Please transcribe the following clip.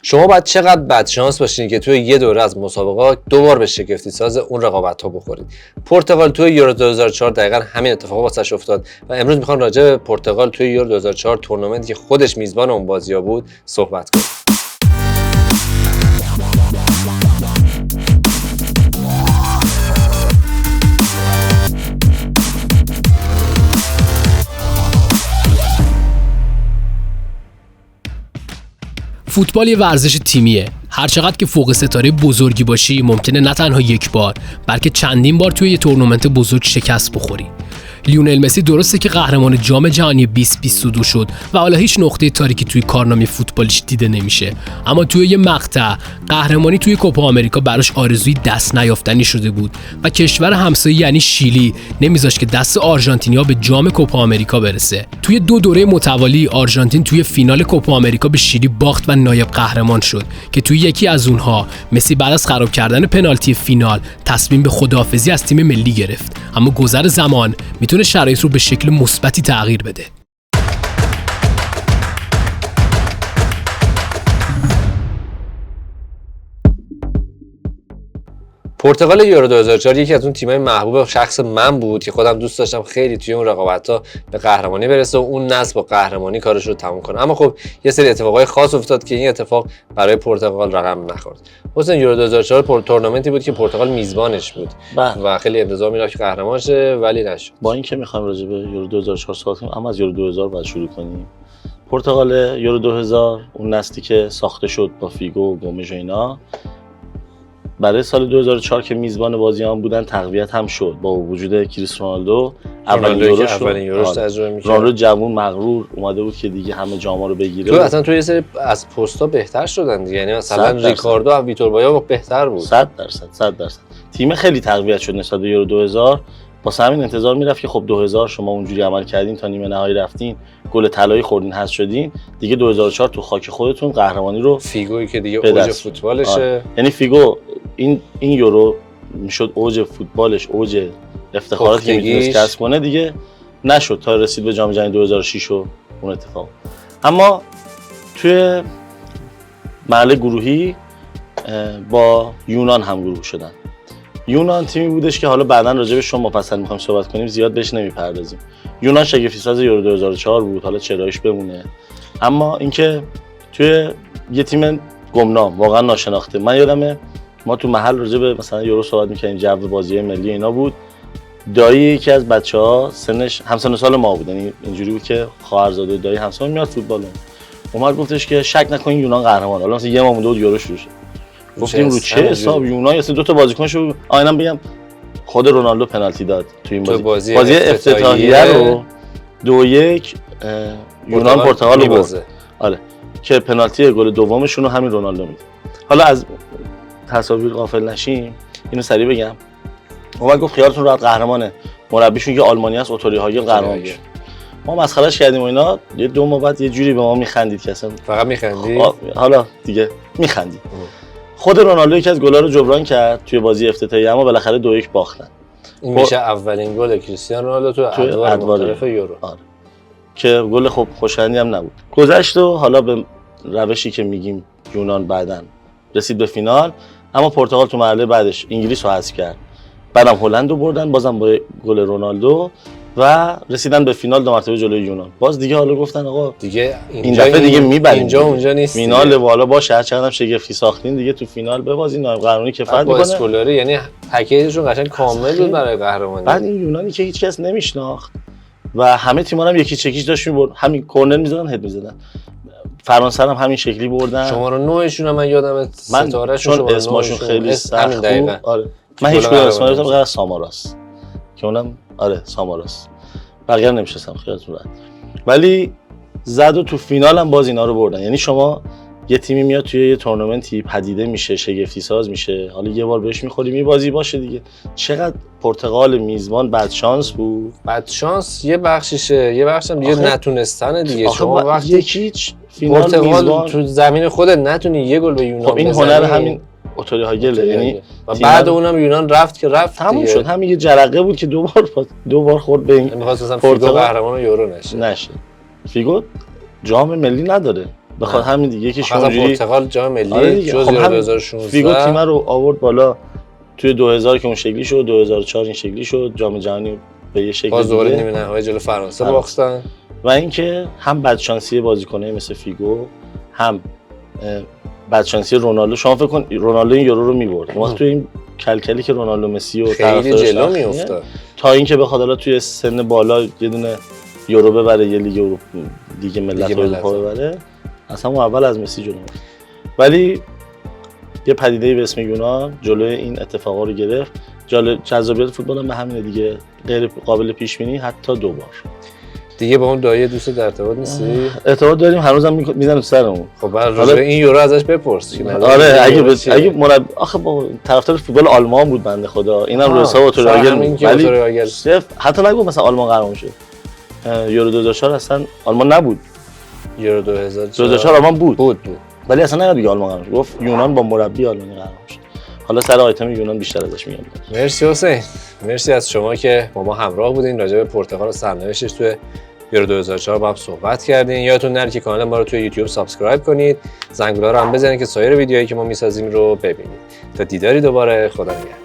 شما باید چقدر بدشانس باشین که توی یه دوره از مسابقات دوبار به شگفتی ساز اون رقابت‌ها بخورید. پرتغال توی یورو 2004 دقیقاً همین اتفاق واسش افتاد و امروز میخوام راجع به پرتغال توی یورو 2004 تورنمنتی که خودش میزبان اون بازی‌ها بود صحبت کنیم. فوتبال یه ورزش تیمیه. هر چقدر که فوق ستاره بزرگی باشی ممکنه نه تنها یک بار بلکه چندین بار توی یه تورنمنت بزرگ شکست بخوری. لیونل مسی درسته که قهرمان جام جهانی 2022 شد و حالا هیچ نقطه تاریکی توی کارنامه فوتبالیش دیده نمیشه، اما توی یه مقطع قهرمانی توی کوپا آمریکا براش آرزوی دست نیافتنی شده بود و کشور همسایه یعنی شیلی نمیذاشت که دست آرژانتینیا به جام کوپا آمریکا برسه. توی 2 دوره متوالی آرژانتین توی فینال کوپا آمریکا به شیلی باخت و نایب قهرمان شد که توی یکی از اونها مسی بعد از خراب کردن پنالتی فینال تصمیم به خداحافظی از تیم ملی گرفت، اما گذر زمان میتونه شرایط رو به شکل مثبتی تغییر بده. پرتغال یورو 2004 یکی از اون تیم‌های محبوب شخص من بود که خودم دوست داشتم خیلی توی اون رقابت‌ها به قهرمانی برسه و اون نسل با قهرمانی کارش رو تموم کنه. اما خب یه سری اتفاقای خاص افتاد که این اتفاق برای پرتغال رقم نخورد. حسین یورو 2004 تورنمنتی بود که پرتغال میزبانش بود و خیلی انتظار می‌رفت که قهرمان شه ولی نشد. با اینکه می‌خوایم راجع به یورو 2004 صحبت کنیم، اما از یورو 2000 باید شروع کنیم. پرتغال یورو 2000 اون نسلی که ساخته شد با فیگو و گومژ و اینا برای سال 2004 که میزبان بازیان بودن تقویت هم شد با وجود کریستیانو رونالدو. اولین یوروش تجربه می‌کرد. رونالدو جوون مغرور اومده بود که دیگه همه جاما رو بگیره. تو اصلا توی یه سری از پست‌ها بهتر شدن دیگه، یعنی مثلا ریکاردو و ویتور بایا بهتر بود. 100%. تیم خیلی تقویت شد نسبت به یورو 2000. واسه همین انتظار میرفت که خب 2000 شما اونجوری عمل کردین تا نیمه نهایی رفتین، گل طلایی خوردین، حذف شدین، دیگه 2004 تو خاک خودتون قهرمانی رو فیگویی که دیگه اوج فوتبالشه. یعنی فیگو این یورو میشد اوج فوتبالش، اوج افتخاراتی که میتونست کسب کنه، دیگه نشد تا رسید به جام جهانی 2006 و اون اتفاق. اما توی مرحله گروهی با یونان هم گروه شدن. یونان تیمی بودش که حالا بعداً راجع به شما مفصل می‌خوایم صحبت کنیم، زیاد بهش نمیپردازیم. یونان شگفتی ساز یورو 2004 بود، حالا چرایش بمونه. اما اینکه توی یه تیم گمنام، واقعا ناشناخته، من یادمه ما تو محل راجع به مثلا یورو صحبت می‌کردیم، جو بازی ملی اینا بود. دایی یکی از بچه‌ها سنش همسن سال ما بود، یعنی اینجوری بود که خواهرزاده دایی همسن میاد فوتبال اومد گفتش که شک نکنین یونان قهرمان. حالا مثلا یه ماه مونده بود یورو شروع شد. گفتیم رو چه حساب یونان اصلا 2 تا بازیکنشو آینم بگم خود رونالدو پنالتی داد تو این بازی افتتاحیه رو 2-1 یونان پرتغال رو برد. آره که پنالتی گل دومشون رو همین رونالدو میده. حالا از تصاویر غافل نشیم، اینو سریع بگم. اومد گفت خیالتون راحت قهرمانه، مربیشون که آلمانی است اوتوری هاگل قهرمان میشه. ما مسخرهش کردیم و اینا، یه 2 ماه بعد یه جوری به ما میخندید که اصلا فقط میخندید. حالا دیگه میخندید. خود رونالدو یکی از گل‌ها رو جبران کرد توی بازی افتتاحیه، اما بالاخره 2-1 باختن. این میشه اولین گل کریستیانو رونالدو تو ادوار مختلف یورو. آره. که گل خب خوشایندی هم نبود. گذشت و حالا به روشی که میگیم یونان بعداً رسید به فینال، اما پرتغال تو مرحله بعدش انگلیس رو حذف کرد. بعدم هلند رو بردن بازم با گل رونالدو و رسیدن به فینال 2 مرتبه جلوی یونان. باز دیگه حالا گفتن آقا دیگه این دفعه دیگه میبریم، اینجا اونجا نیست، فینال بالا باشه، هر چقدرم شگفتی ساختین دیگه تو فینال ببازین، نایب قهرمانی کفایت میکنه. با اسکولاری یعنی پکیجشون قشنگ کامل بود برای قهرمانی. بعد این یونانی که هیچ کس نمیشناخت و همه تیم‌ها هم یکی چکیش داشت می‌برد، همین کورنر می‌زدن، هد می‌زدن. فرانسه هم همین شکلی بردن. شماره 9شون من یادمه ستاره‌شون چون اسمشون خیلی سخت بود. آره من هیچ کدوم اسمش رو غیر از ساماراس که اونم آره ساماراس، بقیه نمی‌شناسم خیالتون راحت. ولی زد و تو فینال هم باز اینا رو بردن. یعنی شما یه تیمی میاد توی یه تورنمنتی پدیده میشه، شگفتی ساز میشه، حالا یه بار بهش می‌خوری یه بازی باشه دیگه. چقدر پرتغال میزبان بد شانس بود. بد شانس یه بخشیشه، یه بخشم دیگه نتونستن دیگه. شما وقتی یکیچ فینال پرتغال تو زمین خودت نتونی یه گل به یونان خب این هنر همین اوتوری هاگل، یعنی و بعد اونم یونان رفت که رفت تموم شد. همین یه جرقه بود که دو بار خورد به این. می‌خواست مثلا فیگو قهرمان یورو نشه. فیگو جام ملی نداره. بخاطر همین دیگه یکیش اصلا اونجوری پرتغال جام ملی آره دیگه. جز خب یورو همین 2016 فیگو تیم رو آورد بالا توی 2000 که اون شکلی شد، 2004 این شکلی شد، جام جهانی به یه شکل باز دوباره دیگه. نیمه نهایی جلو فرانسه باختن و اینکه هم بدشانسی بازیکنای مثل فیگو، هم بدشانسی رونالدو. شما فکر کن رونالدو این یورو رو می‌برد، ما توی این کلکلی که رونالدو مسی و خیلی جلو میافتاد تا اینکه بخواد حالا توی سن بالا یه دونه یورو ببره، یه لیگ اروپا، لیگ ملت اروپا ببره، اصلا اون اول از مسی جلو. ولی یه پدیده به اسم یونان جلوی این اتفاقا رو گرفت. جذابیت فوتبال هم به همینه دیگه، غیر قابل پیش بینی حتی 2 بار. دیگه با اون دایه دوست در ارتباط نیستی؟ ارتباط داریم، هنوزم میزنه تو سرمون. خب بعد راجع این یورو ازش بپرس. آره اگه مربی آخه با طرفدار فوتبال آلمان بود بنده خدا، اینم رو حساب اوتوراگل بود، ولی حتی نگو مثلا آلمان قهرمان شد. یورو 2004 اصلا آلمان نبود. یورو 2004 آلمان بود. ولی اصلا نگو دیگه آلمان قهرمان شد، گفت یونان با مربی آلمانی قهرمان شد. حالا سر آیتم یونان بیشتر ازش میگم. مرسی حسین، مرسی از شما که با ما همراه بودین، راجع به پرتغال و سرنوشتش توی یورو 2004 با هم صحبت کردین. یادتون نره که کانال ما رو توی یوتیوب سابسکرایب کنید، زنگوله رو هم بزنید که سایر ویدیوهایی که ما میسازیم رو ببینید. تا دیداری دوباره، خدا نگهدار.